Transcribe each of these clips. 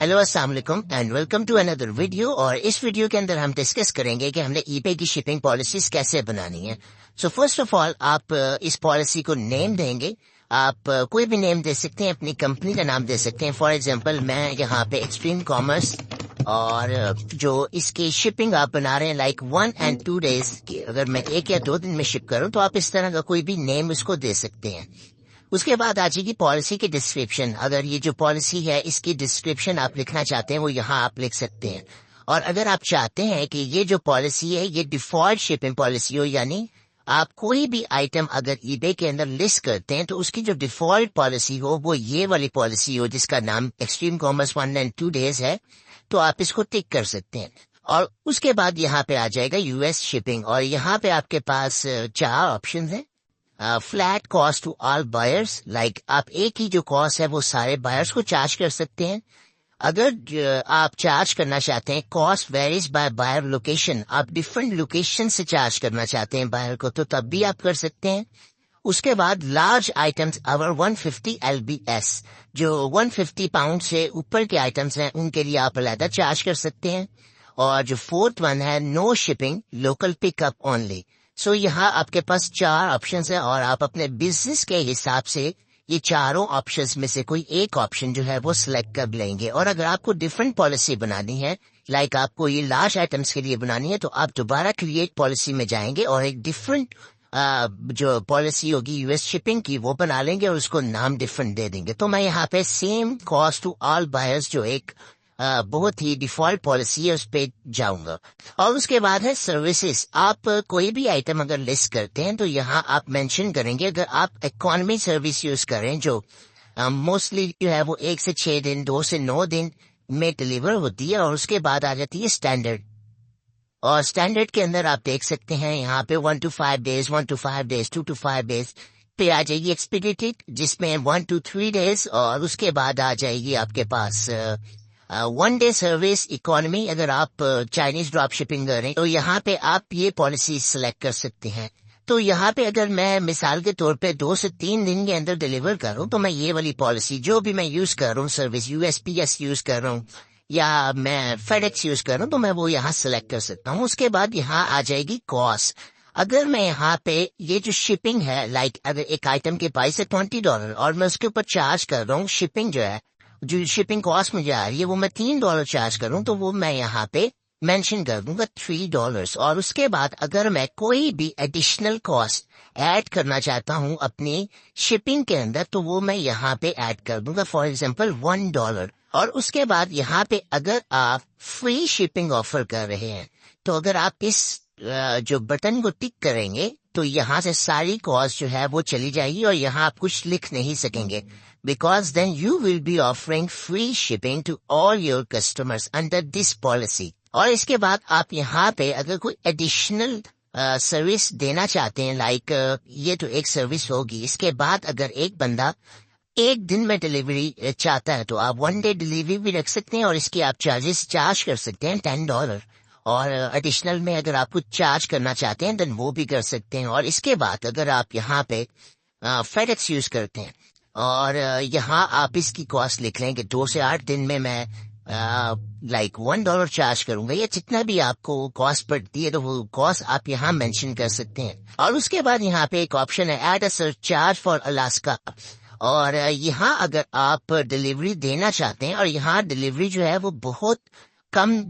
Hello अस्सलाम वालेकुम and welcome to another video. और इस वीडियो के अंदर हम डिस्कस करेंगे कि हमने ईबे की शिपिंग पॉलिसीज कैसे बनानी है। सो फर्स्ट ऑफ ऑल आप इस पॉलिसी को नेम देंगे। आप कोई भी नेम दे सकते हैं, अपनी कंपनी का नाम दे सकते हैं। फॉर एग्जांपल मैं यहाँ पे एक्सट्रीम कॉमर्स और जो इसकी शिपिंग आप बना रहे हैं लाइक 1 and 2 days की, अगर मैं 1 या 2 दिन में शिप करूँ तो आप इस तरह का कोई भी नेम उसको दे सकते हैं। उसके बाद आ जाएगी पॉलिसी की डिस्क्रिप्शन। अगर ये जो पॉलिसी है इसकी डिस्क्रिप्शन आप लिखना चाहते हैं वो यहाँ आप लिख सकते हैं। और अगर आप चाहते हैं कि ये जो पॉलिसी है ये डिफॉल्ट शिपिंग पॉलिसी हो, यानी आप कोई भी आइटम अगर ईबे के अंदर लिस्ट करते हैं तो उसकी जो डिफॉल्ट पॉलिसी हो वो ये वाली पॉलिसी हो जिसका नाम एक्सट्रीम कॉमर्स 1 and 2 days है, तो आप इसको टिक कर सकते हैं। और उसके बाद यहाँ पे आ जाएगा यूएस शिपिंग और यहाँ पे आपके पास 4 ऑप्शन है। Flat cost to all buyers, like आप एक ही जो कॉस्ट है वो सारे बायर्स को चार्ज कर सकते हैं। अगर आप चार्ज करना चाहते हैं cost varies by buyer location, आप डिफरेंट लोकेशन से चार्ज करना चाहते हैं बायर को, तो तब भी आप कर सकते हैं। उसके बाद लार्ज आइटम्स अवर 150 LBS, जो 150 पाउंड से ऊपर के आइटम्स हैं उनके लिए आप अलग चार्ज कर सकते हैं। और जो फोर्थ वन है no shipping local pickup only. So यहाँ आपके पास 4 ऑप्शंस हैं और आप अपने बिजनेस के हिसाब से ये चारों ऑप्शंस में से कोई एक ऑप्शन जो है वो सिलेक्ट कर लेंगे। और अगर आपको डिफरेंट पॉलिसी बनानी है, लाइक आपको ये लार्ज आइटम्स के लिए बनानी है, तो आप दोबारा क्रिएट पॉलिसी में जाएंगे और एक डिफरेंट जो पॉलिसी होगी यूएस शिपिंग की वो बना लेंगे और उसको नाम डिफरेंट दे देंगे। तो मैं यहाँ पे same cost to all buyers जो एक बहुत ही डिफॉल्ट पॉलिसी है उस पे जाऊंगा। और उसके बाद है सर्विसेज। आप कोई भी आइटम अगर लिस्ट करते हैं तो यहाँ आप मेंशन करेंगे। अगर आप इकोनॉमी सर्विस यूज करें जो मोस्टली जो है वो 1 से 6 दिन 2 से 9 दिन में डिलीवर होती है, और उसके बाद आ जाती है स्टैंडर्ड। और स्टैंडर्ड के अंदर आप देख सकते हैं यहाँ पे 1 to 5 days, 1 to 5 days, 2 to 5 days पे आ जाएगी एक्सपीडिटेड जिसमें 1 to 3 days। और उसके बाद आ जाएगी आपके पास 1 day सर्विस इकोनॉमी। अगर आप चाइनीज ड्रॉप शिपिंग कर रहे हैं तो यहाँ पे आप ये पॉलिसी सिलेक्ट कर सकते हैं। तो यहाँ पे अगर मैं मिसाल के तौर पे 2 से 3 दिन के अंदर डिलीवर करूँ तो मैं ये वाली पॉलिसी जो भी मैं यूज कर रहा हूँ, सर्विस USPS यूज कर रहा हूँ या मैं FedEx यूज कर रहा हूँ, तो मैं वो यहाँ सिलेक्ट कर सकता हूँ। उसके बाद यहाँ आ जाएगी कॉस्ट। अगर मैं यहाँ पे ये जो शिपिंग है, लाइक अगर एक आइटम के प्राइस है $20 और मैं उसके ऊपर चार्ज कर रहा हूँ शिपिंग, जो है जो शिपिंग कॉस्ट मुझे आ रही है वो मैं $3 चार्ज करूँ, तो वो मैं यहाँ पे मेंशन कर दूंगा $3। और उसके बाद अगर मैं कोई भी एडिशनल कॉस्ट ऐड करना चाहता हूँ अपनी शिपिंग के अंदर तो वो मैं यहाँ पे ऐड कर दूंगा, फॉर एग्जांपल $1। और उसके बाद यहाँ पे अगर आप फ्री शिपिंग ऑफर कर रहे हैं तो अगर आप इस जो बटन को टिक करेंगे तो यहाँ से सारी कॉस्ट जो है वो चली जाएगी और यहाँ आप कुछ लिख नहीं सकेंगे, because then you will be offering free shipping to all your customers under this policy। और इसके बाद आप यहाँ पे अगर कोई एडिशनल सर्विस देना चाहते हैं, लाइक ये तो एक सर्विस होगी। इसके बाद अगर एक बंदा 1 दिन में डिलीवरी चाहता है तो आप 1 day डिलीवरी भी रख सकते हैं और इसके आप चार्जेस चार्ज कर सकते हैं $10। और एडिशनल में अगर आप कुछ चार्ज करना चाहते हैं देन वो भी कर सकते हैं। और इसके बाद अगर आप यहाँ पे FedEx यूज करते हैं और यहाँ आप इसकी कॉस्ट लिख लें कि 2 से 8 दिन में मैं लाइक $1 चार्ज करूंगा, या जितना भी आपको कॉस्ट पड़ती है तो वो कॉस्ट आप यहाँ मेंशन कर सकते हैं। और उसके बाद यहाँ पे एक ऑप्शन है add a surcharge for Alaska. और यहाँ अगर आप डिलीवरी देना चाहते हैं और यहाँ डिलीवरी जो है वो बहुत कम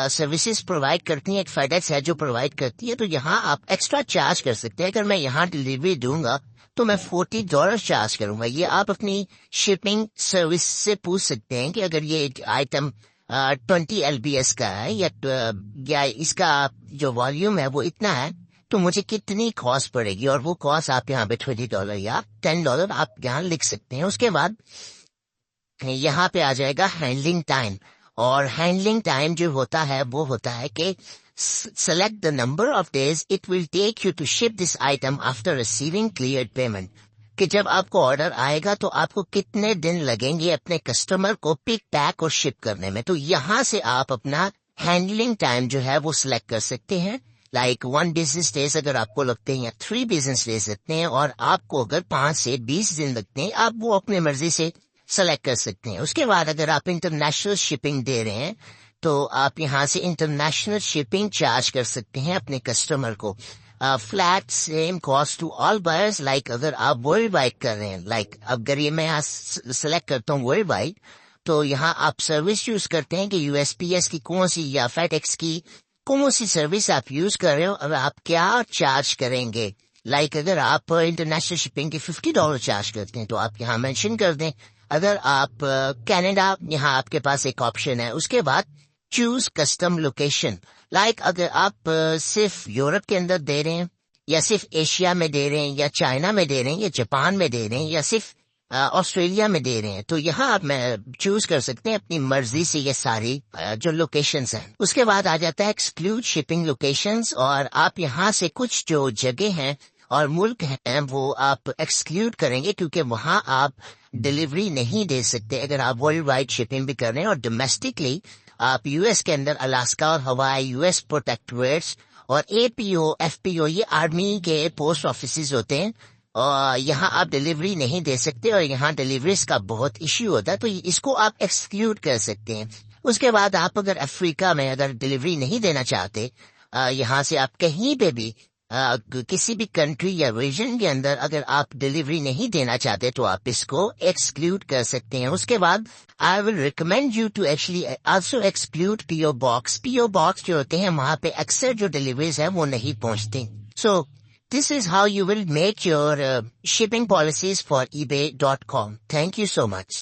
सर्विसेज प्रोवाइड करती हैं, एक FedEx है जो प्रोवाइड करती है, तो यहाँ आप एक्स्ट्रा चार्ज कर सकते हैं। अगर मैं यहाँ डिलीवरी दूंगा तो मैं $40 चार्ज करूंगा। ये आप अपनी शिपिंग सर्विस से पूछ सकते हैं कि अगर ये आइटम 20 LBS का है या इसका जो वॉल्यूम है वो इतना है तो मुझे कितनी कॉस्ट पड़ेगी, और वो कॉस्ट आप यहाँ पे $20 या $10 आप यहाँ लिख सकते हैं। उसके बाद यहाँ पे आ जाएगा हैंडलिंग टाइम। और हैंडलिंग टाइम जो होता है वो होता है कि select the number of days it will take you to ship this item after receiving cleared payment, कि जब आपको ऑर्डर आएगा तो आपको कितने दिन लगेंगे अपने कस्टमर को पिक पैक और शिप करने में। तो यहाँ से आप अपना हैंडलिंग टाइम जो है वो सिलेक्ट कर सकते हैं, लाइक 1 business days अगर आपको लगते हैं या 3 business days लगते हैं, और आपको अगर 5 से 20 दिन लगते हैं आप वो अपने मर्जी से سلیکٹ کر سکتے ہیں. اس کے بعد اگر آپ انٹرنیشنل شپنگ دے رہے ہیں تو آپ یہاں سے انٹرنیشنل شپنگ چارج کر سکتے ہیں اپنے کسٹمر کو. Flat same cost to all buyers. Like اگر آپ ورلڈ وائڈ کر رہے ہیں, لائک اگر یہ میں یہاں سلیکٹ کرتا ہوں ورلڈ وائڈ, تو یہاں آپ سروس یوز کرتے ہیں کہ یو ایس پی ایس کی کون سی یا فیڈ ایکس کی کون سی سروس آپ یوز کر رہے ہو, اب آپ کیا چارج کریں گے. لائک اگر آپ انٹرنیشنل شپنگ کے $50 چارج کرتے ہیں تو آپ یہاں مینشن کر دیں. اگر آپ کینیڈا, یہاں آپ کے پاس ایک آپشن ہے. اس کے بعد چوز کسٹم لوکیشن. لائک اگر آپ صرف یورپ کے اندر دے رہے ہیں, یا صرف ایشیا میں دے رہے ہیں, یا چائنا میں دے رہے ہیں, یا جاپان میں دے رہے ہیں, یا صرف آسٹریلیا میں دے رہے ہیں, تو یہاں آپ چوز کر سکتے ہیں اپنی مرضی سے یہ ساری جو لوکیشنز ہیں. اس کے بعد آ جاتا ہے ایکسکلوڈ شپنگ لوکیشنز, اور آپ یہاں سے کچھ جو جگہ ہیں اور ملک ہیں وہ آپ ایکسکلوڈ کریں گے, کیونکہ وہاں آپ ڈیلیوری نہیں دے سکتے اگر آپ ورلڈ وائڈ شپنگ بھی کر رہے ہیں. اور ڈومیسٹکلی آپ یو ایس کے اندر الاسکا اور ہوائی, یو ایس پروٹیکٹوریٹس اور اے پی او, ایف پی او, یہ آرمی کے پوسٹ آفیسز ہوتے ہیں, اور یہاں آپ ڈیلیوری نہیں دے سکتے, اور یہاں ڈیلیوریز کا بہت ایشو ہوتا ہے, تو اس کو آپ ایکسکلوڈ کر سکتے ہیں. اس کے بعد آپ اگر افریقہ میں اگر ڈیلیوری نہیں دینا چاہتے, یہاں سے آپ کہیں پہ بھی کسی بھی کنٹری یا ریجن کے اندر اگر آپ ڈیلیوری نہیں دینا چاہتے تو آپ اس کو ایکسکلوڈ کر سکتے ہیں. اس کے بعد I will recommend you to actually also exclude P O box. P O box جو ہوتے ہیں وہاں پہ اکثر جو ڈیلیوریز ہیں وہ نہیں پہنچتے. سو this is how you will make your shipping policies for eBay.com. Thank you so much.